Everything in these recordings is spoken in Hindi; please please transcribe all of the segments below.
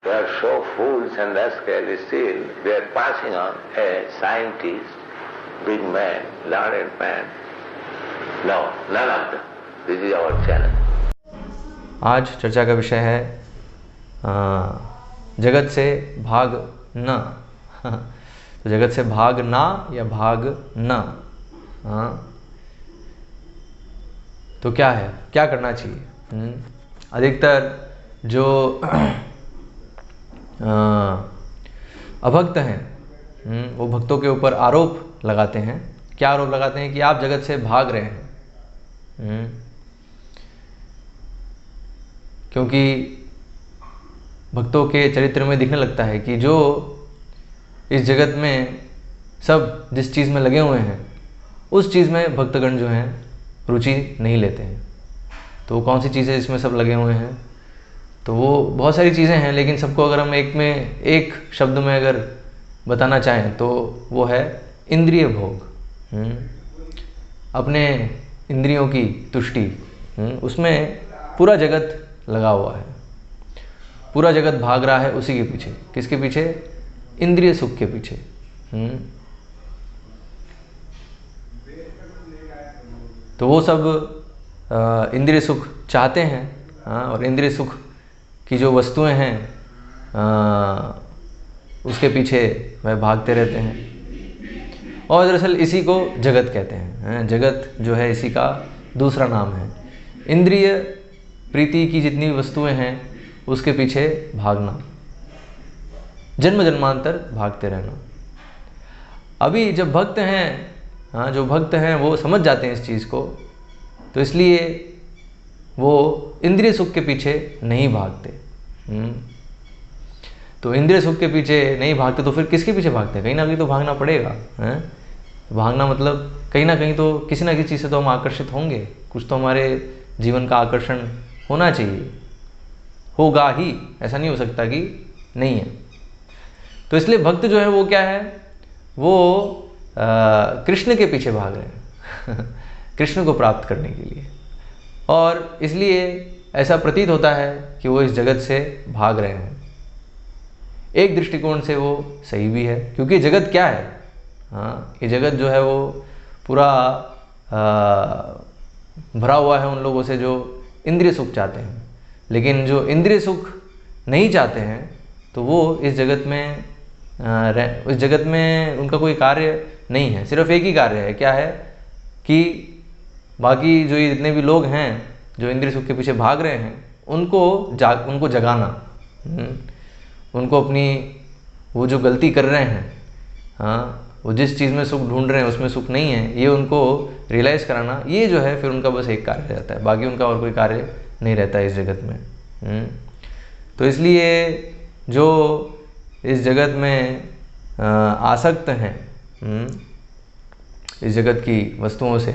They are so fools and rascals still. They are passing on a scientist, big man, learned man. No, none of them. This is our challenge. आज चर्चा का विषय है जगत से भाग न। तो जगत से भाग ना या भाग न, तो क्या है, क्या करना चाहिए? अधिकतर जो अभक्त हैं वो भक्तों के ऊपर आरोप लगाते हैं। क्या आरोप लगाते हैं? कि आप जगत से भाग रहे हैं। क्योंकि भक्तों के चरित्र में दिखने लगता है कि जो इस जगत में सब जिस चीज़ में लगे हुए हैं उस चीज़ में भक्तगण जो हैं रुचि नहीं लेते हैं। तो वो कौन सी चीज़ें इसमें सब लगे हुए हैं? तो वो बहुत सारी चीज़ें हैं, लेकिन सबको अगर हम एक शब्द में अगर बताना चाहें तो वो है इंद्रिय भोग। अपने इंद्रियों की तुष्टि, उसमें पूरा जगत लगा हुआ है। पूरा जगत भाग रहा है उसी के पीछे। किसके पीछे? इंद्रिय सुख के पीछे। तो वो सब इंद्रिय सुख चाहते हैं, और इंद्रिय सुख की जो वस्तुएं हैं उसके पीछे वह भागते रहते हैं। और दरअसल इसी को जगत कहते हैं। जगत जो है इसी का दूसरा नाम है। इंद्रिय प्रीति की जितनी वस्तुएं हैं उसके पीछे भागना, जन्म जन्मांतर भागते रहना। अभी जब भक्त हैं, जो भक्त हैं वो समझ जाते हैं इस चीज़ को, तो इसलिए वो इंद्रिय सुख के पीछे नहीं भागते। तो इंद्रिय सुख के पीछे नहीं भागते तो फिर किसके पीछे भागते हैं? कहीं ना कहीं तो भागना पड़ेगा। भागना मतलब कहीं ना कहीं तो किसी ना किसी चीज़ से तो हम आकर्षित होंगे। कुछ तो हमारे जीवन का आकर्षण होना चाहिए, होगा ही, ऐसा नहीं हो सकता कि नहीं है। तो इसलिए भक्त जो है वो क्या है, वो कृष्ण के पीछे भाग रहे हैं कृष्ण को प्राप्त करने के लिए। और इसलिए ऐसा प्रतीत होता है कि वो इस जगत से भाग रहे हैं। एक दृष्टिकोण से वो सही भी है, क्योंकि जगत क्या है, ये जगत जो है वो पूरा भरा हुआ है उन लोगों से जो इंद्रिय सुख चाहते हैं। लेकिन जो इंद्रिय सुख नहीं चाहते हैं तो वो इस जगत में उनका कोई कार्य नहीं है। सिर्फ एक ही कार्य है। क्या है? कि बाकी जो ये जितने भी लोग हैं जो इंद्रिय सुख के पीछे भाग रहे हैं उनको जगाना, उनको अपनी वो जो गलती कर रहे हैं, वो जिस चीज़ में सुख ढूंढ रहे हैं उसमें सुख नहीं है, ये उनको रियलाइज़ कराना, ये जो है फिर उनका बस एक कार्य रहता है। बाकी उनका और कोई कार्य नहीं रहता है इस जगत में। तो इसलिए जो इस जगत में आसक्त हैं इस जगत की वस्तुओं से,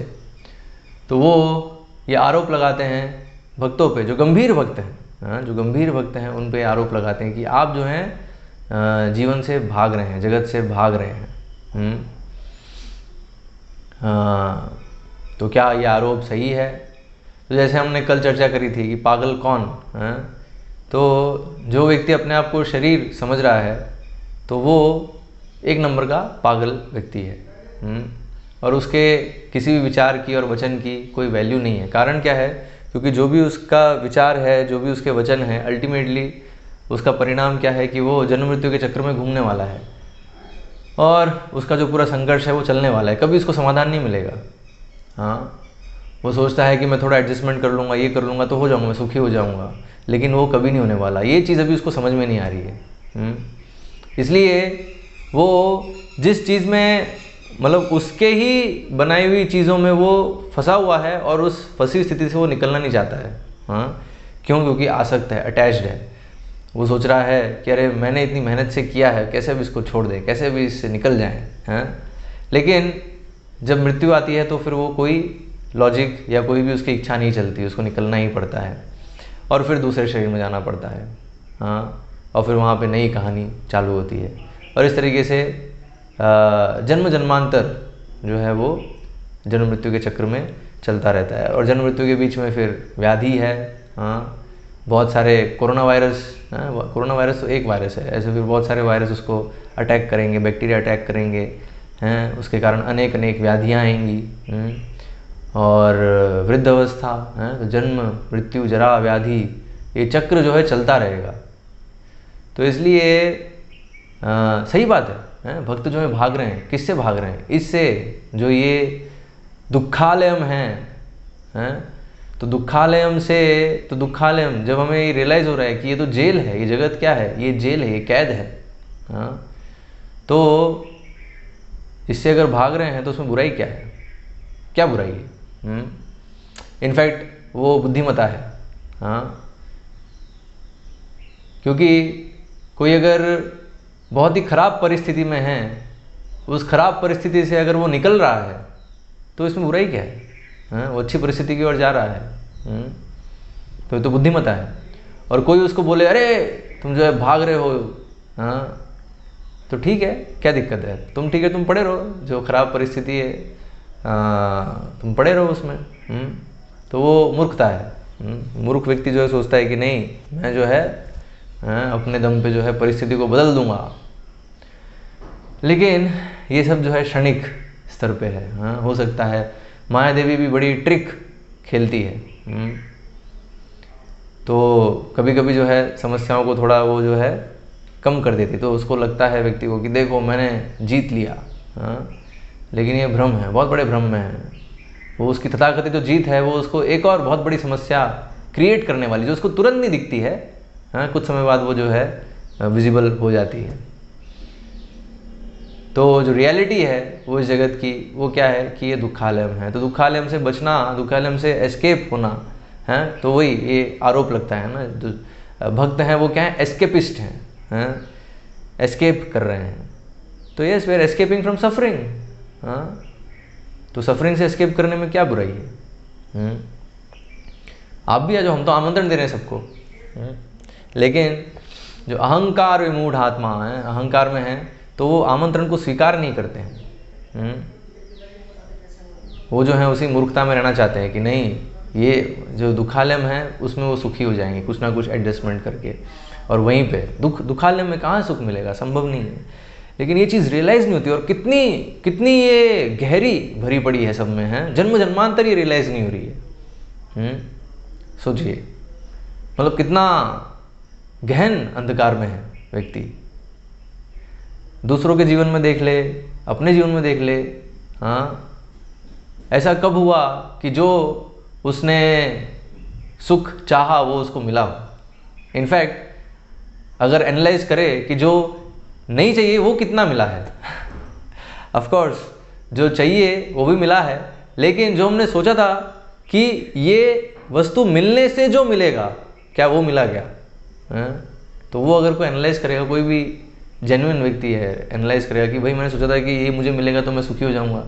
तो वो ये आरोप लगाते हैं भक्तों पे। जो गंभीर भक्त हैं उन पे आरोप लगाते हैं कि आप जो हैं जीवन से भाग रहे हैं, जगत से भाग रहे हैं। तो क्या ये आरोप सही है? तो जैसे हमने कल चर्चा करी थी कि पागल कौन है, तो जो व्यक्ति अपने आप को शरीर समझ रहा है तो वो एक नंबर का पागल व्यक्ति है। और उसके किसी भी विचार की और वचन की कोई वैल्यू नहीं है। कारण क्या है? क्योंकि जो भी उसका विचार है, जो भी उसके वचन है, अल्टीमेटली उसका परिणाम क्या है कि वो जन्म मृत्यु के चक्र में घूमने वाला है और उसका जो पूरा संघर्ष है वो चलने वाला है। कभी इसको समाधान नहीं मिलेगा। वो सोचता है कि मैं थोड़ा एडजस्टमेंट कर लूँगा, ये कर लूँगा तो हो जाऊँगा, मैं सुखी हो जाऊँगा, लेकिन वो कभी नहीं होने वाला। ये चीज़ अभी उसको समझ में नहीं आ रही है। इसलिए वो जिस चीज़ में मतलब उसके ही बनाई हुई चीज़ों में वो फंसा हुआ है और उस फंसी स्थिति से वो निकलना नहीं चाहता है। क्यों? क्योंकि आसक्त है, अटैच्ड है। वो सोच रहा है कि अरे मैंने इतनी मेहनत से किया है, कैसे भी इसको छोड़ दें, कैसे भी इससे निकल जाएं। लेकिन जब मृत्यु आती है तो फिर वो कोई लॉजिक या कोई भी उसकी इच्छा नहीं चलती, उसको निकलना ही पड़ता है और फिर दूसरे शरीर में जाना पड़ता है। और फिर वहाँ पे नई कहानी चालू होती है। और इस तरीके से जन्म जन्मांतर जो है वो जन्म मृत्यु के चक्र में चलता रहता है। और जन्म मृत्यु के बीच में फिर व्याधि है, बहुत सारे कोरोना वायरस कोरोना वायरस तो एक वायरस है, ऐसे फिर बहुत सारे वायरस उसको अटैक करेंगे, बैक्टीरिया अटैक करेंगे हैं, उसके कारण अनेक अनेक व्याधियाँ आएंगी। और वृद्धावस्था है, तो जन्म मृत्यु जरा व्याधि, ये चक्र जो है चलता रहेगा। तो इसलिए सही बात है, भक्त जो है भाग रहे हैं, किससे भाग रहे हैं? इससे जो ये दुखालयम हैं, तो दुखालयम से, तो दुखालयम जब हमें ये रियलाइज़ हो रहा है कि ये तो जेल है, ये जगत क्या है, ये जेल है, ये कैद है, तो इससे अगर भाग रहे हैं तो उसमें बुराई क्या है? क्या बुराई है? इनफैक्ट वो बुद्धिमता है। क्योंकि कोई अगर बहुत ही खराब परिस्थिति में है, उस खराब परिस्थिति से अगर वो निकल रहा है तो इसमें बुराई क्या है? वो अच्छी परिस्थिति की ओर जा रहा है, तो ये तो बुद्धिमता है। और कोई उसको बोले अरे तुम जो है भाग रहे हो, तो ठीक है, क्या दिक्कत है? तुम ठीक है, तुम पड़े रहो, जो खराब परिस्थिति है तुम पड़े रहो उसमें। तो वो मूर्खता है। मूर्ख व्यक्ति जो है सोचता है कि नहीं, मैं जो है अपने दम पे जो है परिस्थिति को बदल दूंगा। लेकिन ये सब जो है क्षणिक स्तर पे है। हो सकता है माया देवी भी बड़ी ट्रिक खेलती है, तो कभी कभी जो है समस्याओं को थोड़ा वो जो है कम कर देती, तो उसको लगता है व्यक्ति को कि देखो मैंने जीत लिया। लेकिन ये भ्रम है, बहुत बड़े भ्रम में है। वो उसकी तथाकथित जो जीत है वो उसको एक और बहुत बड़ी समस्या क्रिएट करने वाली, जो उसको तुरंत नहीं दिखती है, कुछ समय बाद वो जो है विजिबल हो जाती है। तो जो रियलिटी है वो इस जगत की, वो क्या है कि ये दुखालयम है। तो दुखालयम से बचना, दुखालयम से एस्केप होना है, तो वही ये आरोप लगता है ना, जो भक्त हैं वो क्या है, एस्केपिस्ट हैं, एस्केप कर रहे हैं। तो yes, we are escaping from suffering. तो सफरिंग से एस्केप करने में क्या बुराई है? आप भी आ जाओ, हम तो आमंत्रण दे रहे हैं सबको। लेकिन जो अहंकार विमूढ़ आत्मा है, अहंकार में है, तो वो आमंत्रण को स्वीकार नहीं करते हैं। वो जो है उसी मूर्खता में रहना चाहते हैं कि नहीं, ये जो दुखालयम है उसमें वो सुखी हो जाएंगे कुछ ना कुछ एडजस्टमेंट करके, और वहीं पे दुखालयम में कहाँ सुख मिलेगा, संभव नहीं है। लेकिन ये चीज़ रियलाइज़ नहीं होती, और कितनी कितनी ये गहरी भरी पड़ी है सब में, है, जन्म जन्मांतर ये रियलाइज़ नहीं हो रही है। सोचिए, मतलब कितना गहन अंधकार में है व्यक्ति। दूसरों के जीवन में देख ले, अपने जीवन में देख ले, ऐसा कब हुआ कि जो उसने सुख चाहा वो उसको मिला? इनफैक्ट अगर एनालाइज करे कि जो नहीं चाहिए वो कितना मिला है। ऑफ कोर्स जो चाहिए वो भी मिला है, लेकिन जो हमने सोचा था कि ये वस्तु मिलने से जो मिलेगा, क्या वो मिला क्या? तो वो अगर कोई एनालाइज करेगा, कोई भी जेन्युइन व्यक्ति है, एनालाइज करेगा कि भाई मैंने सोचा था कि ये मुझे मिलेगा तो मैं सुखी हो जाऊंगा,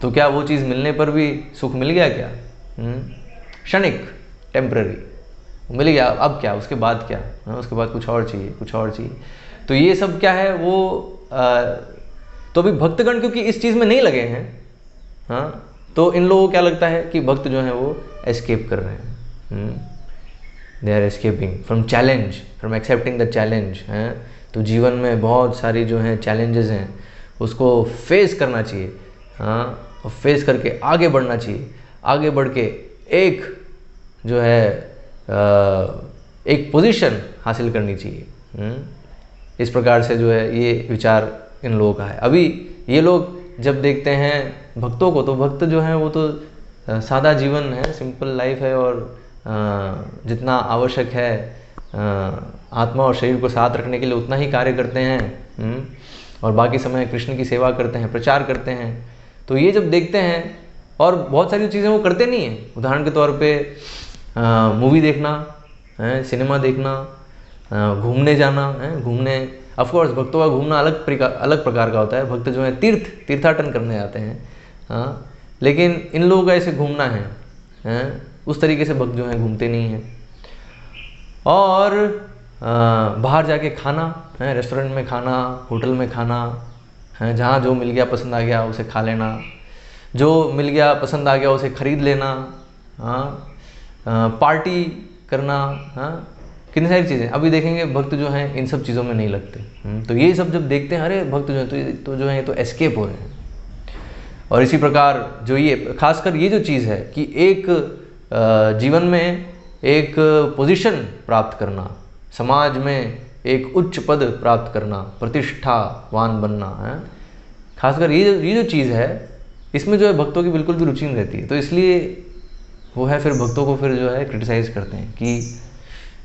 तो क्या वो चीज़ मिलने पर भी सुख मिल गया क्या? क्षणिक, टेम्पररी मिल गया, अब क्या, उसके बाद क्या? उसके बाद कुछ और चाहिए, कुछ और चाहिए। तो ये सब क्या है वो तो अभी भक्तगण क्योंकि इस चीज़ में नहीं लगे हैं, तो इन लोगों को क्या लगता है कि भक्त जो है वो एस्केप कर रहे हैं। They are escaping from challenge, from accepting the challenge. तो जीवन में बहुत सारी जो हैं चैलेंजेस हैं, उसको फेस करना चाहिए, और फेस करके आगे बढ़ना चाहिए। आगे बढ़ के एक जो है एक पोजीशन हासिल करनी चाहिए। इस प्रकार से जो है ये विचार इन लोगों का है। अभी ये लोग जब देखते हैं भक्तों को, तो भक्त जो हैं वो तो सादा जीवन है, सिंपल लाइफ है, और जितना आवश्यक है आत्मा और शरीर को साथ रखने के लिए उतना ही कार्य करते हैं, और बाकी समय कृष्ण की सेवा करते हैं, प्रचार करते हैं। तो ये जब देखते हैं, और बहुत सारी चीज़ें वो करते नहीं हैं, उदाहरण के तौर पे मूवी देखना, सिनेमा देखना, घूमने जाना, घूमने, ऑफ कोर्स भक्तों का घूमना अलग प्रकार का होता है। भक्त जो है तीर्थाटन करने जाते हैं, लेकिन इन लोगों का ऐसे घूमना है, उस तरीके से भक्त जो है घूमते नहीं हैं। और बाहर जाके खाना, रेस्टोरेंट में खाना, होटल में खाना, जहाँ जो मिल गया पसंद आ गया उसे खा लेना, जो मिल गया पसंद आ गया उसे खरीद लेना, पार्टी करना, कितनी सारी चीज़ें अभी देखेंगे। भक्त जो हैं इन सब चीज़ों में नहीं लगते। तो ये सब जब देखते हैं, अरे भक्त जो है तो जो है तो एस्केप हो रहे हैं। और इसी प्रकार जो ये खासकर ये जो चीज़ है कि एक जीवन में एक पोजीशन प्राप्त करना, समाज में एक उच्च पद प्राप्त करना, प्रतिष्ठावान बनना है, खासकर ये जो चीज़ है इसमें जो है भक्तों की बिल्कुल भी रुचि नहीं रहती है। तो इसलिए वो है फिर भक्तों को फिर जो है क्रिटिसाइज करते हैं कि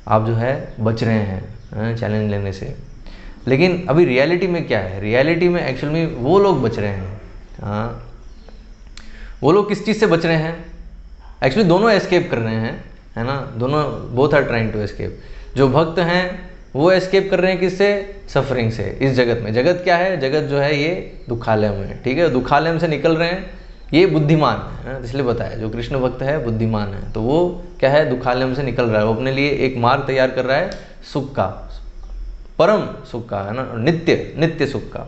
आप जो है बच रहे हैं चैलेंज लेने से। लेकिन अभी रियलिटी में क्या है, रियलिटी में एक्चुअल में वो लोग बच रहे हैं। वो लोग किस चीज़ से बच रहे हैं? एक्चुअली दोनों एस्केप कर रहे हैं, है ना, दोनों both are trying to escape. जो भक्त हैं वो एस्केप कर रहे हैं किससे? सफरिंग से। इस जगत में, जगत क्या है? जगत जो है ये दुखालय में, ठीक है, दुखालय से निकल रहे हैं, ये बुद्धिमान है। इसलिए बताया जो कृष्ण भक्त है बुद्धिमान है, तो वो क्या है? दुखालय से निकल रहा है, वो अपने लिए एक मार्ग तैयार कर रहा है सुख का, परम सुख का, है ना, नित्य सुख का।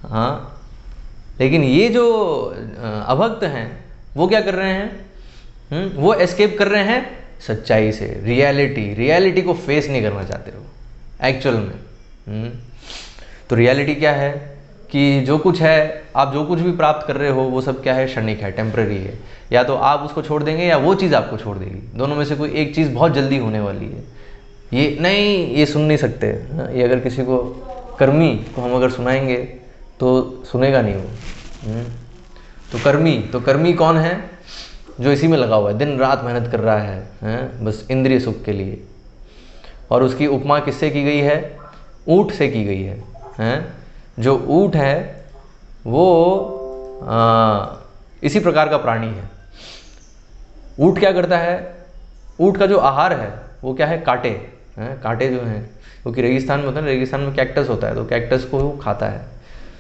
हाँ, लेकिन ये जो अभक्त हैं वो क्या कर रहे हैं? वो एस्केप कर रहे हैं सच्चाई से, रियलिटी को फेस नहीं करना चाहते हो एक्चुअल में। तो रियलिटी क्या है कि जो कुछ है, आप जो कुछ भी प्राप्त कर रहे हो वो सब क्या है? क्षणिक है, टेम्पररी है। या तो आप उसको छोड़ देंगे या वो चीज़ आपको छोड़ देगी, दोनों में से कोई एक चीज़ बहुत जल्दी होने वाली है। ये नहीं, ये सुन नहीं सकते। ये अगर किसी को कर्मी को हम अगर सुनाएंगे तो सुनेगा नहीं वो। तो कर्मी कौन है? जो इसी में लगा हुआ है, दिन रात मेहनत कर रहा है बस इंद्रिय सुख के लिए। और उसकी उपमा किससे की गई है? ऊँट से की गई है। जो ऊँट है वो इसी प्रकार का प्राणी है। ऊँट क्या करता है? ऊँट का जो आहार है वो क्या है? कांटे। कांटे जो हैं, क्योंकि रेगिस्तान में होता है ना, रेगिस्तान में कैक्टस होता है, तो कैक्टस को वो खाता है।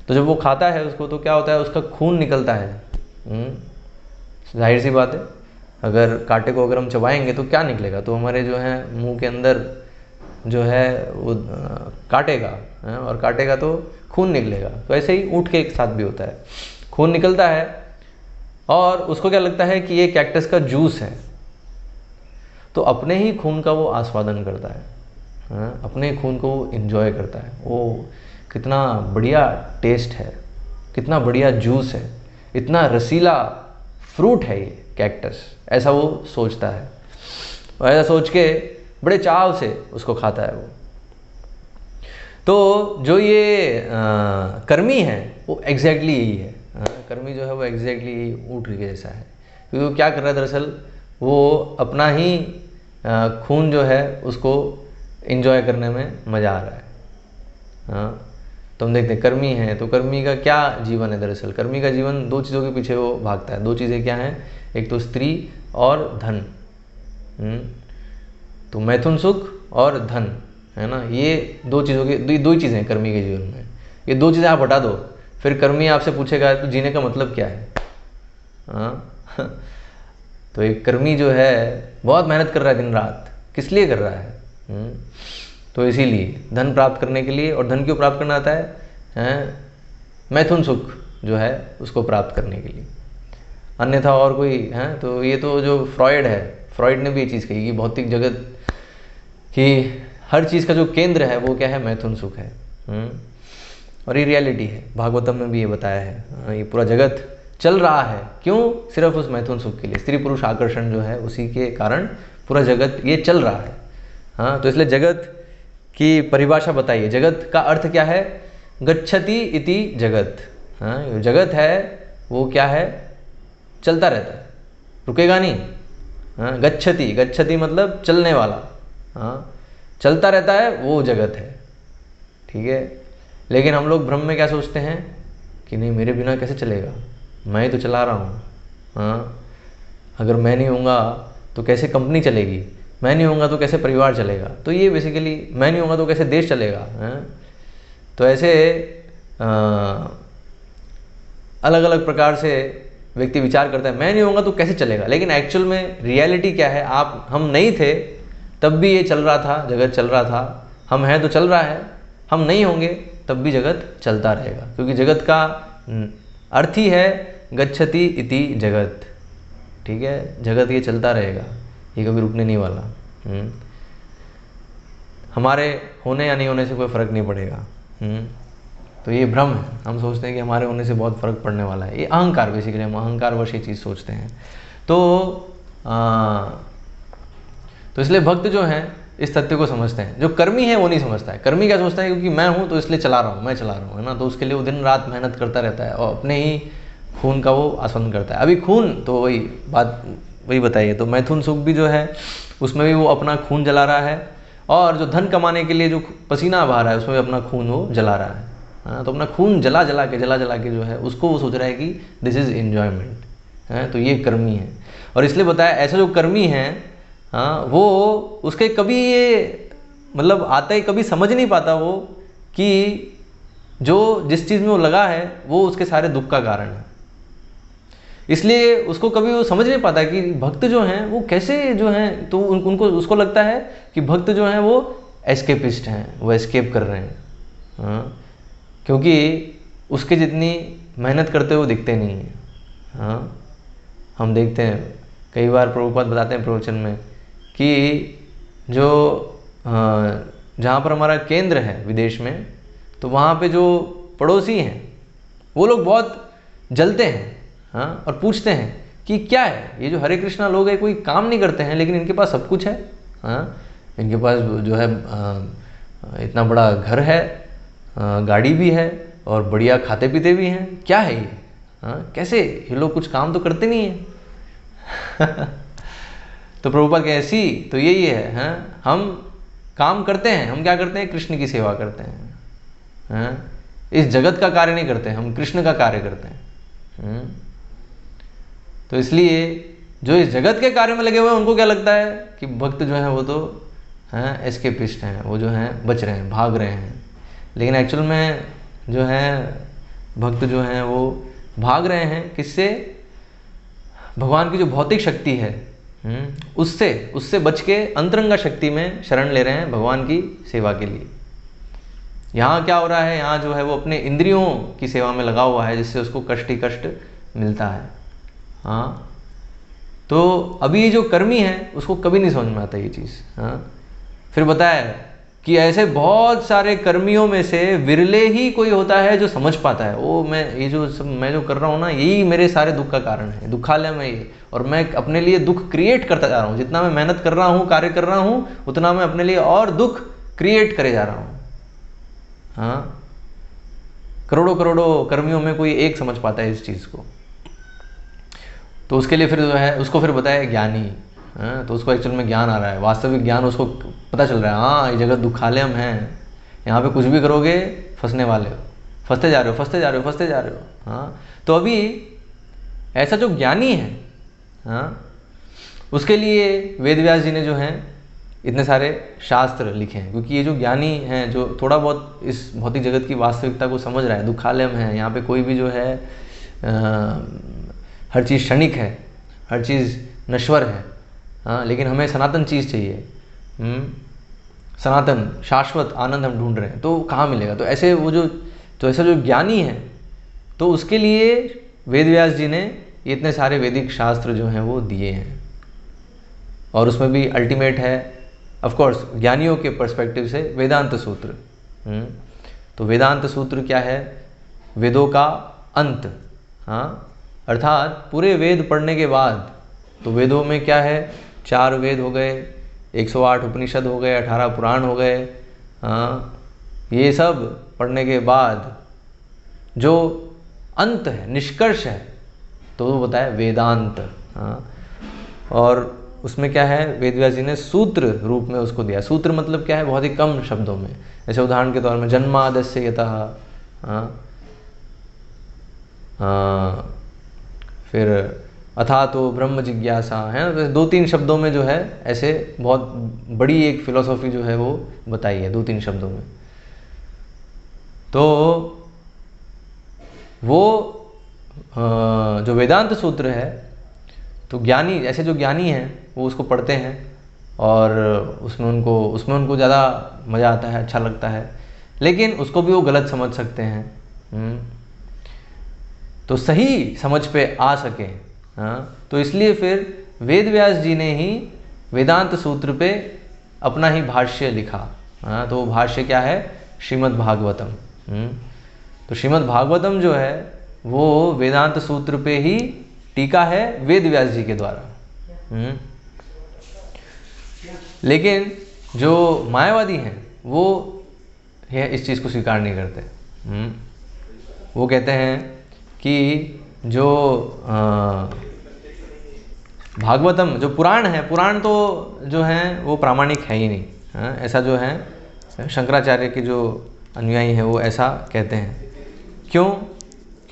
तो जब वो खाता है उसको, तो क्या होता है? उसका खून निकलता है। जाहिर सी बात है, अगर कांटे को अगर हम चबाएंगे तो क्या निकलेगा? तो हमारे जो है मुंह के अंदर जो है वो काटेगा, और काटेगा तो खून निकलेगा। तो ऐसे ही ऊँट के साथ भी होता है, खून निकलता है और उसको क्या लगता है कि ये कैक्टस का जूस है, तो अपने ही खून का वो आस्वादन करता है, अपने खून को वो इंजॉय करता है। वो कितना बढ़िया टेस्ट है, कितना बढ़िया जूस है, इतना रसीला फ्रूट है ये कैक्टस, ऐसा वो सोचता है। और ऐसा सोच के बड़े चाव से उसको खाता है वो। तो जो ये कर्मी है वो एग्जैक्टली यही है। कर्मी जो है वो एग्जैक्टली ऊँट के जैसा है, क्योंकि वो क्या कर रहा है? दरअसल वो अपना ही खून जो है उसको एंजॉय करने में मज़ा आ रहा है। तो हम देखते हैं कर्मी है, तो कर्मी का क्या जीवन है? दरअसल कर्मी का जीवन दो चीज़ों के पीछे वो भागता है। दो चीज़ें क्या हैं? एक तो स्त्री और धन। तो मैथुन सुख और धन, है ना, ये दो चीज़ों की दो ही चीज़ें हैं कर्मी के जीवन में। ये दो चीज़ें आप हटा दो, फिर कर्मी आपसे पूछेगा तो जीने का मतलब क्या है? तो एक कर्मी जो है बहुत मेहनत कर रहा है दिन रात, किस लिए कर रहा है? तो इसीलिए धन प्राप्त करने के लिए। और धन क्यों प्राप्त करना आता है? मैथुन सुख जो है उसको प्राप्त करने के लिए, अन्यथा और कोई है? तो ये तो जो फ्रॉइड है, फ्रॉइड ने भी ये चीज़ कही कि भौतिक जगत की हर चीज़ का जो केंद्र है वो क्या है? मैथुन सुख है। और ये रियलिटी है, भागवतम में भी ये बताया है। ये पूरा जगत चल रहा है क्यों? सिर्फ उस मैथुन सुख के लिए, स्त्री पुरुष आकर्षण जो है उसी के कारण पूरा जगत ये चल रहा है। तो इसलिए जगत की परिभाषा बताइए, जगत का अर्थ क्या है? गच्छति इति जगत। जगत है वो क्या है? चलता रहता है, रुकेगा नहीं। गच्छति मतलब चलने वाला, चलता रहता है, वो जगत है, ठीक है। लेकिन हम लोग भ्रम में क्या सोचते हैं कि नहीं, मेरे बिना कैसे चलेगा, मैं ही तो चला रहा हूँ। अगर मैं नहीं होऊंगा तो कैसे कंपनी चलेगी, मैं नहीं होऊंगा तो कैसे परिवार चलेगा। तो ये बेसिकली, मैं नहीं होऊंगा तो कैसे देश चलेगा। तो ऐसे अलग अलग प्रकार से व्यक्ति विचार करता है, मैं नहीं होऊंगा तो कैसे चलेगा। लेकिन एक्चुअल में रियलिटी क्या है? हम नहीं थे तब भी ये चल रहा था, जगत चल रहा था। हम हैं तो चल रहा है, हम नहीं होंगे तब भी जगत चलता रहेगा, क्योंकि जगत का अर्थ ही है गच्छति इति जगत, ठीक है। जगत ये चलता रहेगा, ये कभी रुकने नहीं वाला। हमारे होने या नहीं होने से कोई फ़र्क नहीं पड़ेगा। तो ये भ्रम है, हम सोचते हैं कि हमारे होने से बहुत फ़र्क पड़ने वाला है। ये अहंकार, बेसिकली हम अहंकारवश ये चीज़ सोचते हैं। तो इसलिए भक्त जो हैं इस तथ्य को समझते हैं। जो कर्मी है वो नहीं समझता है। कर्मी क्या सोचता है, क्योंकि मैं हूँ तो इसलिए चला रहा हूँ, मैं चला रहा हूँ, है ना। तो उसके लिए वो दिन रात मेहनत करता रहता है और अपने ही खून का वो आसवन करता है। अभी खून तो वही बात वही बताइए, तो मैथुन सुख भी जो है उसमें भी वो अपना खून जला रहा है, और जो धन कमाने के लिए जो पसीना बहा रहा है उसमें भी अपना खून वो जला रहा है। तो अपना खून जला जला के जो है उसको वो सोच रहा है कि दिस इज़ एन्जॉयमेंट है। तो ये कर्मी है। और इसलिए बताया ऐसा जो कर्मी है, वो उसके कभी ये मतलब आता ही कभी समझ नहीं पाता वो कि जो जिस चीज़ में वो लगा है वो उसके सारे दुख का कारण है। इसलिए उसको कभी वो समझ नहीं पाता कि भक्त जो हैं वो कैसे जो हैं, तो उनको उसको लगता है कि भक्त जो हैं वो एस्केपिस्ट हैं, वो एस्केप कर रहे हैं। क्योंकि उसके जितनी मेहनत करते हुए दिखते नहीं हैं। हम देखते हैं कई बार प्रभुपाद बताते हैं प्रवचन में कि जो जहाँ पर हमारा केंद्र है विदेश में, तो वहाँ पे जो पड़ोसी हैं वो लोग बहुत जलते हैं और पूछते हैं कि क्या है ये जो हरे कृष्णा लोग हैं, कोई काम नहीं करते हैं लेकिन इनके पास सब कुछ है। इनके पास जो है इतना बड़ा घर है, गाड़ी भी है और बढ़िया खाते पीते भी हैं, क्या है ये? कैसे ये लोग कुछ काम तो करते नहीं हैं। तो प्रभुपाद कहे ऐसी तो यही है, हम काम करते हैं, हम क्या करते हैं, कृष्ण की सेवा करते हैं। इस जगत का कार्य नहीं करते, हम कृष्ण का कार्य करते हैं। तो इसलिए जो इस जगत के कार्य में लगे हुए हैं उनको क्या लगता है कि भक्त जो है वो तो एस्केपिस्ट हैं, वो जो हैं बच रहे हैं, भाग रहे हैं। लेकिन एक्चुअल में जो है भक्त जो हैं वो भाग रहे हैं किससे? भगवान की जो भौतिक शक्ति है उससे बच के अंतरंगा शक्ति में शरण ले रहे हैं भगवान की सेवा के लिए। यहाँ क्या हो रहा है, यहाँ जो है वो अपने इंद्रियों की सेवा में लगा हुआ है, जिससे उसको कष्ट ही कष्ट मिलता है। तो अभी ये जो कर्मी है उसको कभी नहीं समझ में आता ये चीज़। फिर बताया कि ऐसे बहुत सारे कर्मियों में से विरले ही कोई होता है जो समझ पाता है, वो मैं जो कर रहा हूँ ना, यही मेरे सारे दुख का कारण है, दुखालय में ये, और मैं अपने लिए दुख क्रिएट करता जा रहा हूँ। जितना मैं मेहनत कर रहा हूँ, कार्य कर रहा हूँ, उतना मैं अपने लिए और दुख क्रिएट करे जा रहा हूँ। करोड़ों करोड़ों कर्मियों में कोई एक समझ पाता है इस चीज़ को। तो उसके लिए फिर जो है उसको फिर बताया ज्ञानी। तो उसको एक्चुअल में ज्ञान आ रहा है, वास्तविक ज्ञान उसको पता चल रहा है। ये जगत दुखालयम है, यहाँ पे कुछ भी करोगे फंसने वाले हो, फंसते जा रहे हो। तो अभी ऐसा जो ज्ञानी है, उसके लिए वेदव्यास जी ने जो हैं इतने सारे शास्त्र लिखे हैं। क्योंकि ये जो ज्ञानी हैं, जो थोड़ा बहुत इस भौतिक जगत की वास्तविकता को समझ रहा है, दुखालयम है, यहाँ पे कोई भी जो है हर चीज़ क्षणिक है, हर चीज़ नश्वर है, लेकिन हमें सनातन चीज़ चाहिए, सनातन शाश्वत आनंद हम ढूंढ रहे हैं, तो कहाँ मिलेगा? तो ऐसे वो जो ऐसा जो ज्ञानी है, तो उसके लिए वेदव्यास जी ने इतने सारे वैदिक शास्त्र जो हैं वो दिए हैं। और उसमें भी अल्टीमेट है ऑफ कोर्स ज्ञानियों के पर्सपेक्टिव से वेदांत सूत्र। तो वेदांत सूत्र क्या है? वेदों का अंत। अर्थात पूरे वेद पढ़ने के बाद, तो वेदों में क्या है, 4 वेद हो गए, 108 उपनिषद हो गए, 18 पुराण हो गए। ये सब पढ़ने के बाद जो अंत है, निष्कर्ष है, तो वो बताया वेदांत। और उसमें क्या है, वेदव्यास जी ने सूत्र रूप में उसको दिया। सूत्र मतलब क्या है? बहुत ही कम शब्दों में। जैसे उदाहरण के तौर में जन्मादस्य यतः, फिर अथा तो ब्रह्म जिज्ञासा है। 2-3 शब्दों में जो है ऐसे बहुत बड़ी एक फिलॉसफी जो है वो बताई है 2-3 शब्दों में। तो वो जो वेदांत सूत्र है, तो ज्ञानी, ऐसे जो ज्ञानी हैं वो उसको पढ़ते हैं और उसमें उनको ज़्यादा मज़ा आता है, अच्छा लगता है। लेकिन उसको भी वो गलत समझ सकते हैं। तो सही समझ पे आ सके, तो इसलिए फिर वेदव्यास जी ने ही वेदांत सूत्र पे अपना ही भाष्य लिखा। हाँ, तो वो भाष्य क्या है? श्रीमद् भागवतम। तो श्रीमद् भागवतम जो है वो वेदांत सूत्र पे ही टीका है वेद व्यास जी के द्वारा। लेकिन जो मायावादी हैं वो इस चीज़ को स्वीकार नहीं करते। वो कहते हैं कि जो भागवतम जो पुराण है, पुराण तो जो है वो प्रामाणिक है ही नहीं। हाँ, ऐसा जो है शंकराचार्य के जो अनुयायी हैं वो ऐसा कहते हैं। क्यों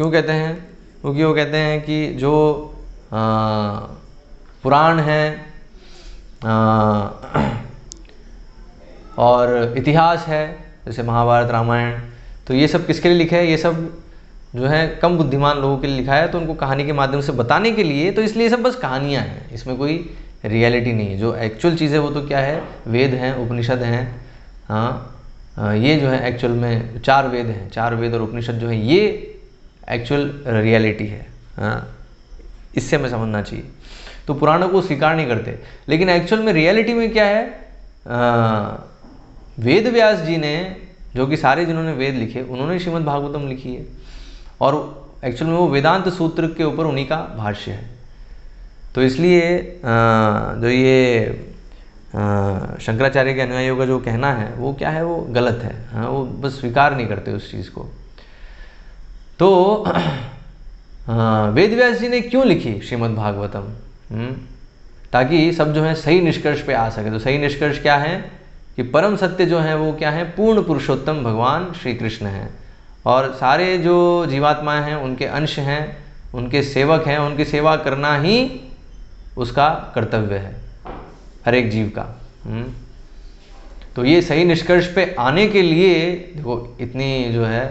कहते हैं? क्योंकि वो कहते हैं कि जो पुराण है और इतिहास है, जैसे महाभारत, रामायण, तो ये सब किसके लिए लिखा है? ये सब जो है कम बुद्धिमान लोगों के लिए लिखा है, तो उनको कहानी के माध्यम से बताने के लिए। तो इसलिए सब बस कहानियाँ हैं, इसमें कोई रियलिटी नहीं है। जो एक्चुअल चीज़ है वो तो क्या है? वेद हैं, उपनिषद हैं। हाँ, ये जो है एक्चुअल में 4 वेद हैं, 4 वेद और उपनिषद जो है ये एक्चुअल रियलिटी है। हाँ, इससे हमें समझना चाहिए। तो पुराणों को स्वीकार नहीं करते, लेकिन एक्चुअल में रियलिटी में क्या है? वेद व्यास जी ने, जो कि सारे जिन्होंने वेद लिखे उन्होंने श्रीमद् भागवतम लिखी है, और एक्चुअल में वो वेदांत सूत्र के ऊपर उन्हीं का भाष्य है। तो इसलिए जो ये शंकराचार्य के अनुयायियों का जो कहना है वो क्या है? वो गलत है। हाँ, वो बस स्वीकार नहीं करते उस चीज़ को। तो वेद व्यास जी ने क्यों लिखी श्रीमद् भागवतम? ताकि सब जो है सही निष्कर्ष पे आ सके। तो सही निष्कर्ष क्या है? कि परम सत्य जो है वो क्या है? पूर्ण पुरुषोत्तम भगवान श्री कृष्ण हैं, और सारे जो जीवात्माएं हैं उनके अंश हैं, उनके सेवक हैं, उनकी सेवा करना ही उसका कर्तव्य है हर एक जीव का। तो ये सही निष्कर्ष पे आने के लिए देखो इतनी जो है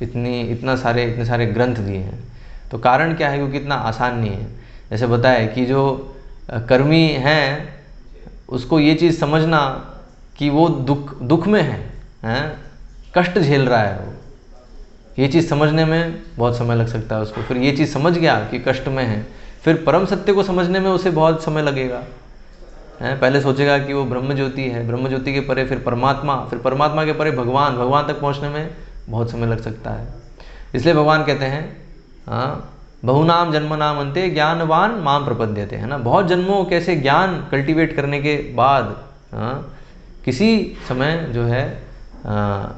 इतने सारे ग्रंथ दिए हैं। तो कारण क्या है? क्योंकि इतना आसान नहीं है। जैसे बताया कि जो कर्मी हैं उसको ये चीज़ समझना कि वो दुख में है, कष्ट झेल रहा है, वो ये चीज़ समझने में बहुत समय लग सकता है उसको। फिर ये चीज़ समझ गया कि कष्ट में है, फिर परम सत्य को समझने में उसे बहुत समय लगेगा। पहले सोचेगा कि वो ब्रह्म ज्योति है, ब्रह्म ज्योति के परे फिर परमात्मा, फिर परमात्मा के परे भगवान, भगवान तक पहुंचने में बहुत समय लग सकता है। इसलिए भगवान कहते हैं बहुनाम जन्मनाम अंते ज्ञानवान माम प्रपद्यते, है ना। बहुत जन्मों कैसे ज्ञान कल्टीवेट करने के बाद किसी समय जो है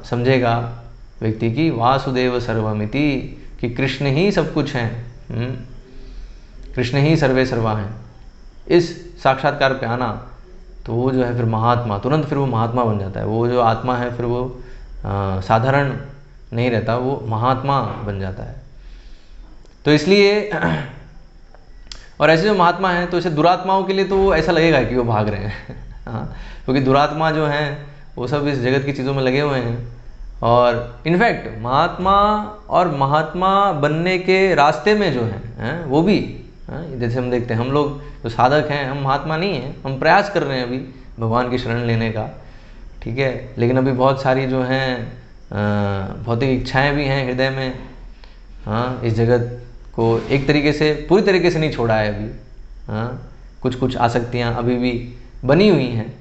समझेगा व्यक्ति की वासुदेव सर्वमिति, कि कृष्ण ही सब कुछ हैं, कृष्ण ही सर्वे सर्वा हैं। इस साक्षात्कार पे आना तो वो जो है फिर महात्मा, तुरंत फिर वो महात्मा बन जाता है। वो जो आत्मा है फिर वो साधारण नहीं रहता, वो महात्मा बन जाता है। तो इसलिए और ऐसे जो महात्मा हैं तो ऐसे दुरात्माओं के लिए तो वो ऐसा लगेगा कि वो भाग रहे हैं क्योंकि दुरात्मा जो हैं वो सब इस जगत की चीज़ों में लगे हुए हैं। और इनफैक्ट महात्मा और महात्मा बनने के रास्ते में जो हैं वो भी जैसे हम देखते हैं, हम लोग जो साधक हैं हम महात्मा नहीं हैं, हम प्रयास कर रहे हैं अभी भगवान की शरण लेने का, ठीक है। लेकिन अभी बहुत सारी जो हैं भौतिक इच्छाएं भी हैं हृदय में। इस जगत को एक तरीके से पूरी तरीके से नहीं छोड़ा है अभी। कुछ आसक्तियां अभी भी बनी हुई हैं,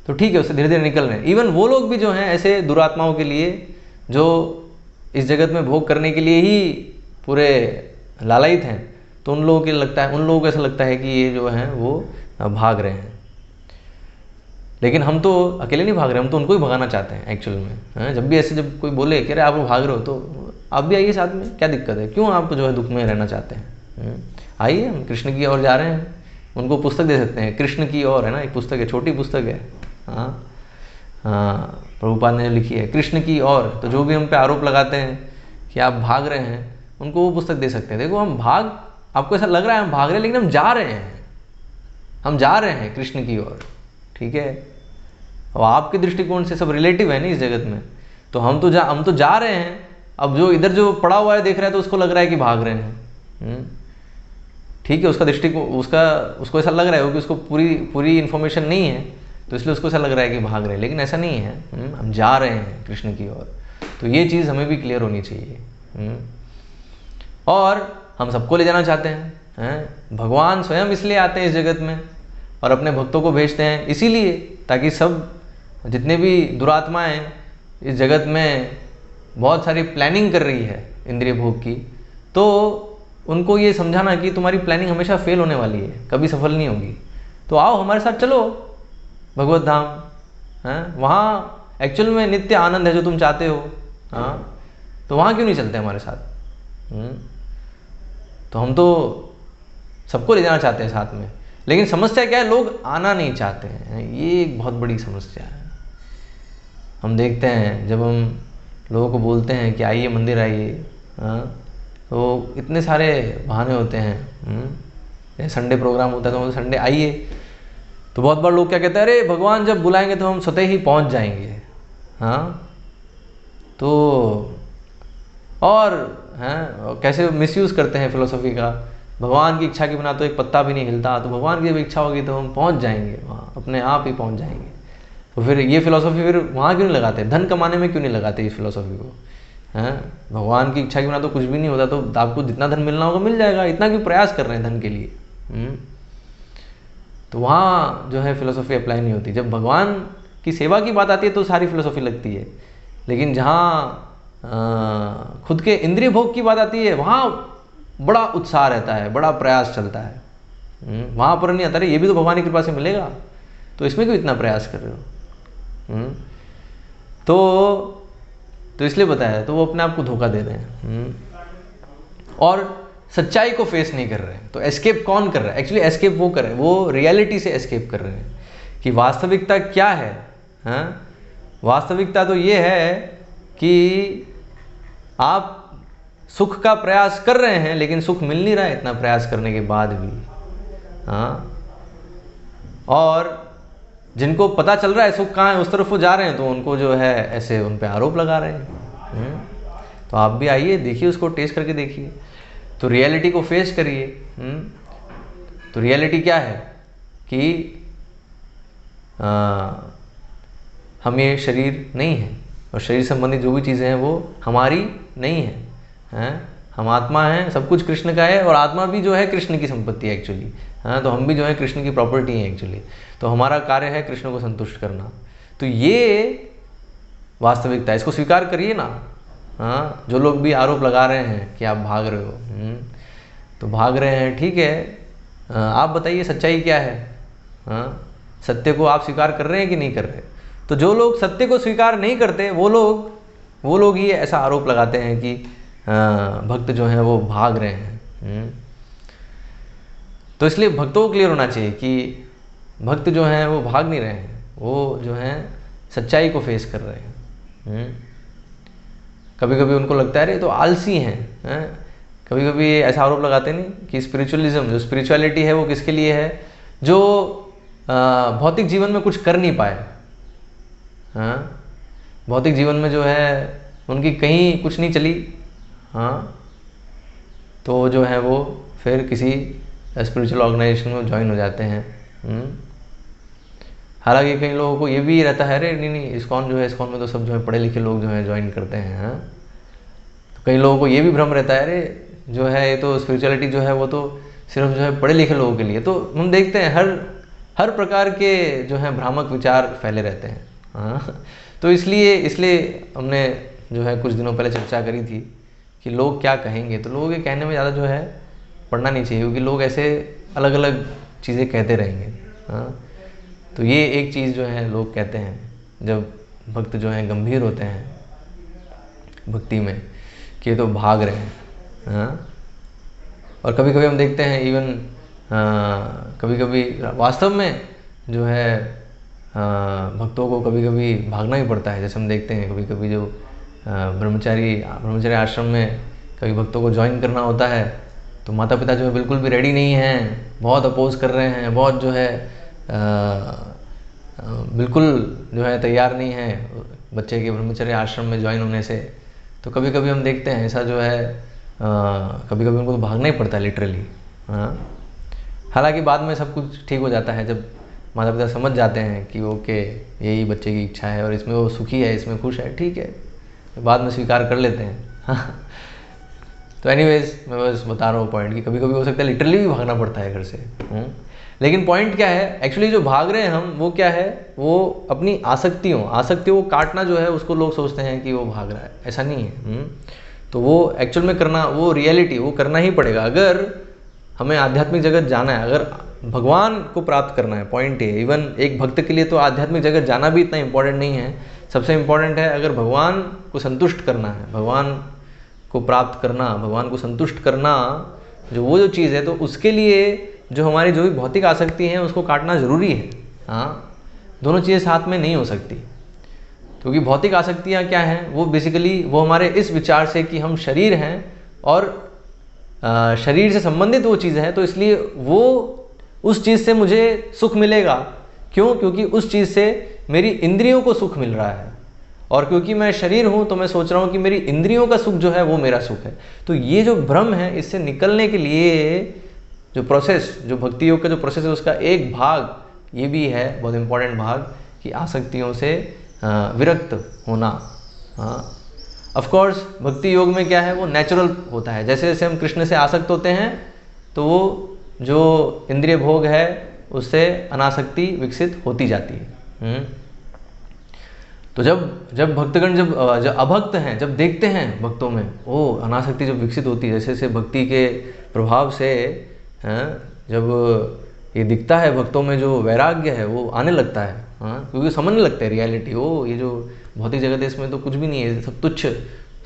तो ठीक है, उससे धीरे धीरे निकल रहे हैं। इवन वो लोग भी जो हैं ऐसे दुरात्माओं के लिए जो इस जगत में भोग करने के लिए ही पूरे लालायित हैं, तो उन लोगों को लगता है, उन लोगों को ऐसा लगता है कि ये जो हैं वो भाग रहे हैं। लेकिन हम तो अकेले नहीं भाग रहे, हम तो उनको ही भगाना चाहते हैं एक्चुअल में। जब भी ऐसे जब कोई बोले कि अरे आप लोग भाग रहे हो तो आप भी आइए साथ में, क्या दिक्कत है, क्यों आप जो है दुख में रहना चाहते हैं, आइए हम कृष्ण की ओर जा रहे हैं। उनको पुस्तक दे सकते हैं, कृष्ण की ओर, है ना, एक पुस्तक है, छोटी पुस्तक है, प्रभुपाद ने जो लिखी है कृष्ण की ओर। तो जो भी हम पे आरोप लगाते हैं कि आप भाग रहे हैं, उनको वो पुस्तक दे सकते हैं। देखो हम आपको ऐसा लग रहा है हम भाग रहे हैं, लेकिन हम जा रहे हैं कृष्ण की ओर, ठीक है। और आपके दृष्टिकोण से सब रिलेटिव है नहीं इस जगत में, तो हम तो जा रहे हैं। अब जो इधर जो पड़ा हुआ है देख रहा है तो उसको लग रहा है कि भाग रहे हैं, ठीक है। उसका दृष्टिकोण उसको ऐसा लग रहा है कि उसको पूरी इन्फॉर्मेशन नहीं है, तो इसलिए उसको ऐसा लग रहा है कि भाग रहे हैं, लेकिन ऐसा नहीं है। हम जा रहे हैं कृष्ण की ओर। तो ये चीज़ हमें भी क्लियर होनी चाहिए। और हम सबको ले जाना चाहते हैं। भगवान स्वयं इसलिए आते हैं इस जगत में और अपने भक्तों को भेजते हैं इसीलिए, ताकि सब जितने भी दुरात्माएं इस जगत में बहुत सारी प्लानिंग कर रही है इंद्रिय भोग की, तो उनको ये समझाना कि तुम्हारी प्लानिंग हमेशा फेल होने वाली है, कभी सफल नहीं होगी। तो आओ हमारे साथ चलो भगवत धाम, हैं, वहाँ एक्चुअल में नित्य आनंद है जो तुम चाहते हो। हाँ, तो वहाँ क्यों नहीं चलते हमारे साथ? तो हम तो सबको ले जाना चाहते हैं साथ में, लेकिन समस्या क्या है, लोग आना नहीं चाहते हैं। ये एक बहुत बड़ी समस्या है। हम देखते हैं जब हम लोगों को बोलते हैं कि आइए मंदिर आइए, तो इतने सारे बहाने होते हैं। संडे प्रोग्राम होता है तो संडे आइए, तो बहुत बार लोग क्या कहते हैं, अरे भगवान जब बुलाएंगे तो हम स्वतः ही पहुंच जाएंगे। हाँ, तो और हैं कैसे मिसयूज़ करते हैं फिलोसफी का, भगवान की इच्छा के बिना तो एक पत्ता भी नहीं हिलता, तो भगवान की जब इच्छा होगी तो हम पहुंच जाएंगे, वहाँ अपने आप ही पहुंच जाएंगे। तो फिर ये फिलोसफी फिर वहाँ क्यों नहीं लगाते, धन कमाने में क्यों नहीं लगाते इस फिलोसफी को? हैं, भगवान की इच्छा के बिना तो कुछ भी नहीं होता, तो आपको जितना धन मिलना होगा मिल जाएगा, इतना क्यों प्रयास कर रहे हैं धन के लिए? तो वहाँ जो है फिलोसफी अप्लाई नहीं होती। जब भगवान की सेवा की बात आती है तो सारी फिलोसफी लगती है, लेकिन जहाँ खुद के इंद्रिय भोग की बात आती है वहाँ बड़ा उत्साह रहता है, बड़ा प्रयास चलता है। वहाँ पर नहीं आता, अरे ये भी तो भगवान की कृपा से मिलेगा, तो इसमें क्यों इतना प्रयास कर रहे हो? तो इसलिए बताया, तो वो अपने आप को धोखा दे रहे हैं और सच्चाई को फेस नहीं कर रहे हैं। तो एस्केप कौन कर रहा है? एक्चुअली एस्केप वो कर रहे हैं, वो रियलिटी से एस्केप कर रहे हैं कि वास्तविकता क्या है। हाँ, वास्तविकता तो ये है कि आप सुख का प्रयास कर रहे हैं, लेकिन सुख मिल नहीं रहा है इतना प्रयास करने के बाद भी। हाँ, और जिनको पता चल रहा है सुख कहाँ है, उस तरफ वो जा रहे हैं, तो उनको जो है ऐसे उन पे आरोप लगा रहे हैं। तो आप भी आइए, देखिए, उसको टेस्ट करके देखिए, तो रियलिटी को फेस करिए। तो रियलिटी क्या है कि हम ये शरीर नहीं है, और शरीर संबंधी जो भी चीज़ें हैं वो हमारी नहीं है, हैं? हम आत्मा हैं, सब कुछ कृष्ण का है, और आत्मा भी जो है कृष्ण की संपत्ति है एक्चुअली। हाँ, तो हम भी जो है कृष्ण की प्रॉपर्टी है एक्चुअली। तो हमारा कार्य है कृष्ण को संतुष्ट करना। तो ये वास्तविकता है, इसको स्वीकार करिए ना। हाँ, जो लोग भी आरोप लगा रहे हैं कि आप भाग रहे हो, तो भाग रहे हैं, ठीक है, आप बताइए सच्चाई क्या है। हाँ, सत्य को आप स्वीकार कर रहे हैं कि नहीं कर रहे? तो जो लोग सत्य को स्वीकार नहीं करते वो लोग ही ऐसा आरोप लगाते हैं कि भक्त जो हैं वो भाग रहे हैं। तो इसलिए भक्तों को क्लियर होना चाहिए कि भक्त जो हैं वो भाग नहीं रहे हैं, वो जो हैं सच्चाई को फेस कर रहे हैं। कभी कभी उनको लगता है अरे तो आलसी हैं। कभी कभी ऐसा आरोप लगाते नहीं कि स्पिरिचुअलिज्म, जो स्पिरिचुअलिटी है वो किसके लिए है? जो भौतिक जीवन में कुछ कर नहीं पाए। हाँ, भौतिक जीवन में जो है उनकी कहीं कुछ नहीं चली। हाँ, तो जो है वो फिर किसी स्पिरिचुअल ऑर्गेनाइजेशन में ज्वाइन हो जाते हैं। हालांकि कई लोगों को ये भी रहता है अरे नहीं इस्कॉन जो है, इस्कॉन में तो सब जो है पढ़े लिखे लोग जो है ज्वाइन करते हैं। हाँ, तो कई लोगों को ये भी भ्रम रहता है अरे जो है ये तो स्पिरिचुअलिटी जो है वो तो सिर्फ जो है पढ़े लिखे लोगों के लिए। तो हम देखते हैं हर प्रकार के जो है भ्रामक विचार फैले रहते हैं। हाँ, तो इसलिए हमने जो है कुछ दिनों पहले चर्चा करी थी कि लोग क्या कहेंगे। तो लोगों के कहने में ज़्यादा जो है पढ़ना नहीं चाहिए, क्योंकि लोग ऐसे अलग अलग चीज़ें कहते रहेंगे। हाँ, तो ये एक चीज़ जो है लोग कहते हैं जब भक्त जो हैं गंभीर होते हैं भक्ति में कि ये तो भाग रहे हैं। हाँ, और कभी कभी हम देखते हैं इवन कभी कभी वास्तव में जो है भक्तों को कभी कभी भागना ही पड़ता है। जैसे हम देखते हैं कभी कभी जो ब्रह्मचारी आश्रम में कभी भक्तों को ज्वाइन करना होता है तो माता पिता जो है बिल्कुल भी रेडी नहीं हैं, बहुत अपोज कर रहे हैं, बहुत जो है बिल्कुल जो है तैयार नहीं है बच्चे के ब्रह्मचर्य आश्रम में ज्वाइन होने से। तो कभी कभी हम देखते हैं ऐसा जो है कभी कभी उनको तो भागना ही पड़ता है लिटरली। हाँ, हालांकि बाद में सब कुछ ठीक हो जाता है जब माता पिता समझ जाते हैं कि ओके यही बच्चे की इच्छा है और इसमें वो सुखी है, इसमें खुश है, ठीक है, तो बाद में स्वीकार कर लेते हैं। तो एनीवेज मैं बस बता रहा हूँ पॉइंट कि कभी कभी हो सकता है लिटरली भी भागना पड़ता है घर से। लेकिन पॉइंट क्या है, एक्चुअली जो भाग रहे हैं हम, वो क्या है, वो अपनी आसक्तियों को काटना जो है उसको लोग सोचते हैं कि वो भाग रहा है, ऐसा नहीं है। तो वो एक्चुअल में करना, वो रियलिटी वो करना ही पड़ेगा अगर हमें आध्यात्मिक जगत जाना है, अगर भगवान को प्राप्त करना है। पॉइंट है, इवन एक भक्त के लिए तो आध्यात्मिक जगत जाना भी इतना इंपॉर्टेंट नहीं है, सबसे इंपॉर्टेंट है अगर भगवान को संतुष्ट करना है, भगवान को प्राप्त करना, भगवान को संतुष्ट करना, जो चीज़ है, तो उसके लिए जो हमारी जो भी भौतिक आसक्ति है उसको काटना ज़रूरी है। हाँ, दोनों चीज़ें साथ में नहीं हो सकती, क्योंकि भौतिक आसक्तियाँ क्या हैं, वो बेसिकली वो हमारे इस विचार से कि हम शरीर हैं और शरीर से संबंधित वो चीज़ है, तो इसलिए वो उस चीज़ से मुझे सुख मिलेगा। क्यों? क्योंकि उस चीज़ से मेरी इंद्रियों को सुख मिल रहा है, और क्योंकि मैं शरीर हूँ तो मैं सोच रहा हूँ कि मेरी इंद्रियों का सुख जो है वो मेरा सुख है। तो ये जो भ्रम है, इससे निकलने के लिए जो प्रोसेस, जो भक्ति योग का जो प्रोसेस है, उसका एक भाग ये भी है, बहुत इंपॉर्टेंट भाग, कि आसक्तियों से विरक्त होना। हाँ, ऑफ कोर्स भक्ति योग में क्या है, वो नेचुरल होता है। जैसे जैसे हम कृष्ण से आसक्त होते हैं तो वो जो इंद्रिय भोग है उससे अनासक्ति विकसित होती जाती है। तो जब भक्तगण जब अभक्त हैं, जब देखते हैं भक्तों में वो अनासक्ति जब विकसित होती है, जैसे जैसे भक्ति के प्रभाव से जब ये दिखता है भक्तों में, जो वैराग्य है वो आने लगता है। हाँ, क्योंकि समझने लगते हैं रियलिटी, वो ये जो भौतिक जगत है इसमें तो कुछ भी नहीं है, सब तुच्छ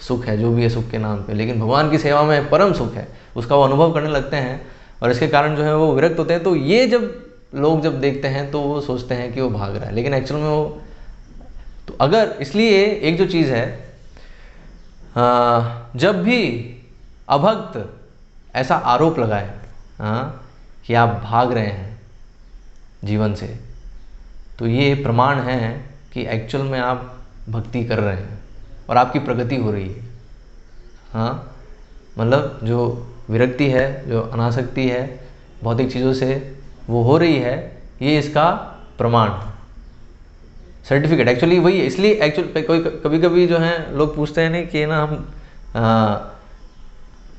सुख है जो भी है सुख के नाम पे, लेकिन भगवान की सेवा में परम सुख है, उसका वो अनुभव करने लगते हैं, और इसके कारण जो है वो विरक्त होते हैं। तो ये जब लोग जब देखते हैं तो वो सोचते हैं कि वो भाग रहा है, लेकिन एक्चुअल में वो, तो अगर, इसलिए एक जो चीज़ है, जब भी अभक्त ऐसा आरोप लगाए कि आप भाग रहे हैं जीवन से, तो ये प्रमाण है कि एक्चुअल में आप भक्ति कर रहे हैं और आपकी प्रगति हो रही है। हाँ, मतलब जो विरक्ति है, जो अनासक्ति है भौतिक चीज़ों से, वो हो रही है, ये इसका प्रमाण है, सर्टिफिकेट एक्चुअली वही है। इसलिए एक्चुअली कोई कभी कभी जो है लोग पूछते हैं नहीं कि ना हम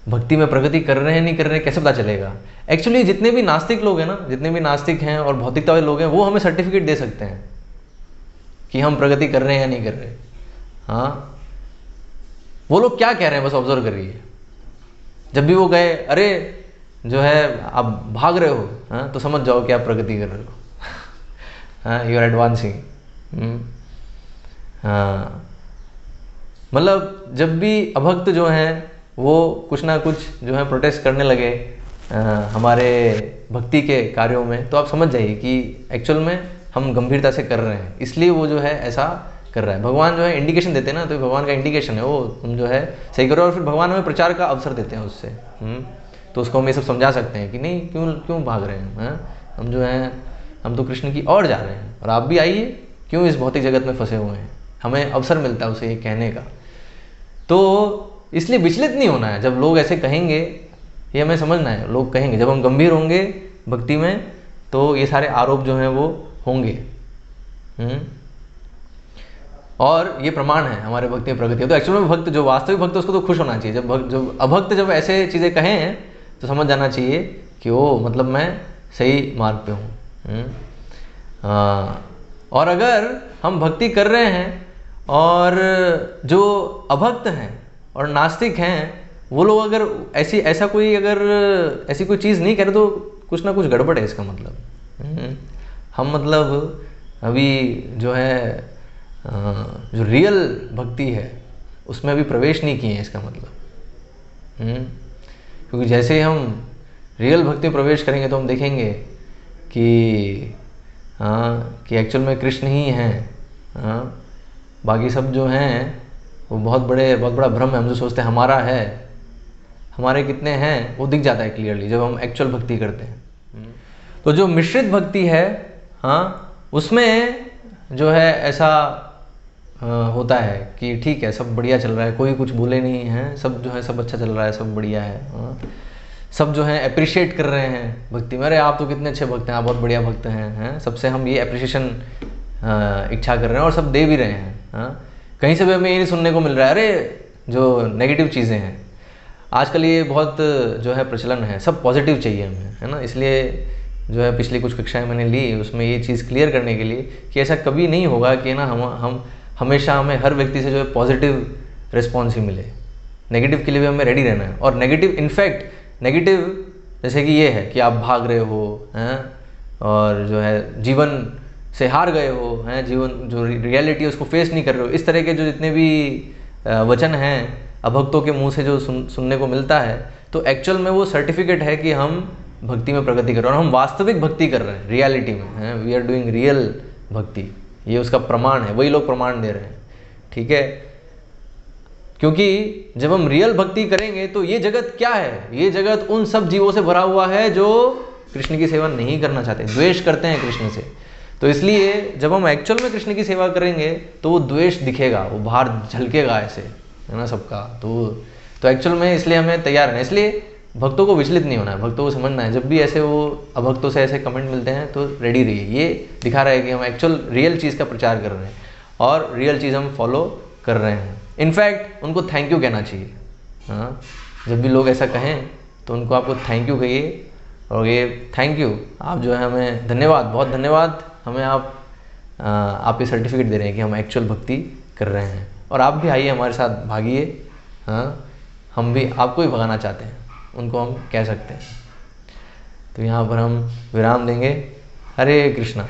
भक्ति में प्रगति कर रहे हैं नहीं कर रहे हैं, कैसे पता चलेगा। एक्चुअली जितने भी नास्तिक लोग हैं ना, जितने भी नास्तिक हैं और भौतिकता वाले लोग हैं, वो हमें सर्टिफिकेट दे सकते हैं कि हम प्रगति कर रहे हैं या नहीं कर रहे। हाँ, वो लोग क्या कह रहे हैं बस ऑब्जर्व करिए। जब भी वो गए, अरे जो है आप भाग रहे हो, हाँ, तो समझ जाओ कि आप प्रगति कर रहे हो। हाँ, यू आर एडवांसिंग। हाँ, मतलब जब भी अभक्त जो हैं वो कुछ ना कुछ जो है प्रोटेस्ट करने लगे हमारे भक्ति के कार्यों में, तो आप समझ जाइए कि एक्चुअल में हम गंभीरता से कर रहे हैं, इसलिए वो जो है ऐसा कर रहा है। भगवान जो है इंडिकेशन देते हैं ना, तो भगवान का इंडिकेशन है वो, तुम जो है सही करो, और फिर भगवान हमें प्रचार का अवसर देते हैं उससे। तो उसको हम ये सब समझा सकते हैं कि नहीं, क्यों भाग रहे हैं, हम जो हैं, हम तो कृष्ण की ओर जा रहे हैं, और आप भी आइए, क्यों इस भौतिक जगत में फंसे हुए हैं। हमें अवसर मिलता है उसे ये कहने का। तो इसलिए विचलित नहीं होना है, जब लोग ऐसे कहेंगे ये हमें समझना है, लोग कहेंगे, जब हम गंभीर होंगे भक्ति में तो ये सारे आरोप जो हैं वो होंगे। और ये प्रमाण है हमारे भक्ति में प्रगति है। तो एक्चुअल में भक्त, जो वास्तविक भक्त, उसको तो खुश होना चाहिए। जब अभक्त जब ऐसे चीज़ें कहें तो समझ जाना चाहिए कि वो मतलब मैं सही मार्ग पे हूँ। और अगर हम भक्ति कर रहे हैं और जो अभक्त हैं और नास्तिक हैं, वो लोग अगर ऐसी कोई चीज़ नहीं करे तो कुछ ना कुछ गड़बड़ है इसका मतलब। हम मतलब अभी जो है जो रियल भक्ति है उसमें अभी प्रवेश नहीं किए हैं इसका मतलब। क्योंकि जैसे ही हम रियल भक्ति में प्रवेश करेंगे तो हम देखेंगे कि एक्चुअल में कृष्ण ही हैं। बाकी सब जो हैं वो बहुत बड़ा भ्रम है। हम जो सोचते हैं हमारा है, हमारे कितने हैं, वो दिख जाता है क्लियरली जब हम एक्चुअल भक्ति करते हैं। तो जो मिश्रित भक्ति है, उसमें जो है ऐसा होता है कि ठीक है, सब बढ़िया चल रहा है, कोई कुछ बोले नहीं है, सब जो है सब अच्छा चल रहा है, सब बढ़िया है। सब जो है अप्रिशिएट कर रहे हैं भक्ति में, अरे आप तो कितने अच्छे भक्त हैं, आप बहुत बढ़िया भक्त हैं। सबसे हम ये अप्रिशिएशन इच्छा कर रहे हैं और सब दे भी रहे हैं। कहीं से भी हमें ये नहीं सुनने को मिल रहा है अरे जो नेगेटिव चीज़ें हैं। आजकल ये बहुत जो है प्रचलन है, सब पॉजिटिव चाहिए हमें, है ना। इसलिए जो है पिछली कुछ कक्षाएं मैंने ली, उसमें ये चीज़ क्लियर करने के लिए कि ऐसा कभी नहीं होगा कि ना हम हमेशा हमें हर व्यक्ति से जो है पॉजिटिव रिस्पॉन्स ही मिले। नेगेटिव के लिए भी हमें रेडी रहना है। और नेगेटिव, इनफैक्ट नेगेटिव जैसे कि ये है कि आप भाग रहे हो हैं और जो है जीवन से हार गए हो हैं, जीवन जो रियलिटी है उसको फेस नहीं कर रहे हो, इस तरह के जो जितने भी वचन हैं अभक्तों के मुंह से जो सुनने को मिलता है, तो एक्चुअल में वो सर्टिफिकेट है कि हम भक्ति में प्रगति कर रहे हैं और हम वास्तविक भक्ति कर रहे हैं रियलिटी में हैं, वी आर डूइंग रियल भक्ति। ये उसका प्रमाण है, वही लोग प्रमाण दे रहे हैं, ठीक है। क्योंकि जब हम रियल भक्ति करेंगे तो ये जगत क्या है, ये जगत उन सब जीवों से भरा हुआ है जो कृष्ण की सेवा नहीं करना चाहते, द्वेष करते हैं कृष्ण से। तो इसलिए जब हम एक्चुअल में कृष्ण की सेवा करेंगे तो वो द्वेष दिखेगा, वो बाहर झलकेगा ऐसे, है ना, सबका। तो एक्चुअल में इसलिए हमें तैयार रहना है। इसलिए भक्तों को विचलित नहीं होना है, भक्तों को समझना है, जब भी ऐसे वो अभक्तों से ऐसे कमेंट मिलते हैं तो रेडी रहिए। ये दिखा रहा है कि हम एक्चुअल रियल चीज़ का प्रचार कर रहे हैं और रियल चीज़ हम फॉलो कर रहे हैं। इनफैक्ट उनको थैंक यू कहना चाहिए। हाँ, जब भी लोग ऐसा कहें तो उनको आपको थैंक यू कहिए, और ये थैंक यू आप जो है हमें धन्यवाद, बहुत धन्यवाद, हमें आप ये सर्टिफिकेट दे रहे हैं कि हम एक्चुअल भक्ति कर रहे हैं। और आप भी आइए हमारे साथ भागिए। हाँ, हम भी आपको ही भगाना चाहते हैं, उनको हम कह सकते हैं। तो यहाँ पर हम विराम देंगे। हरे कृष्णा।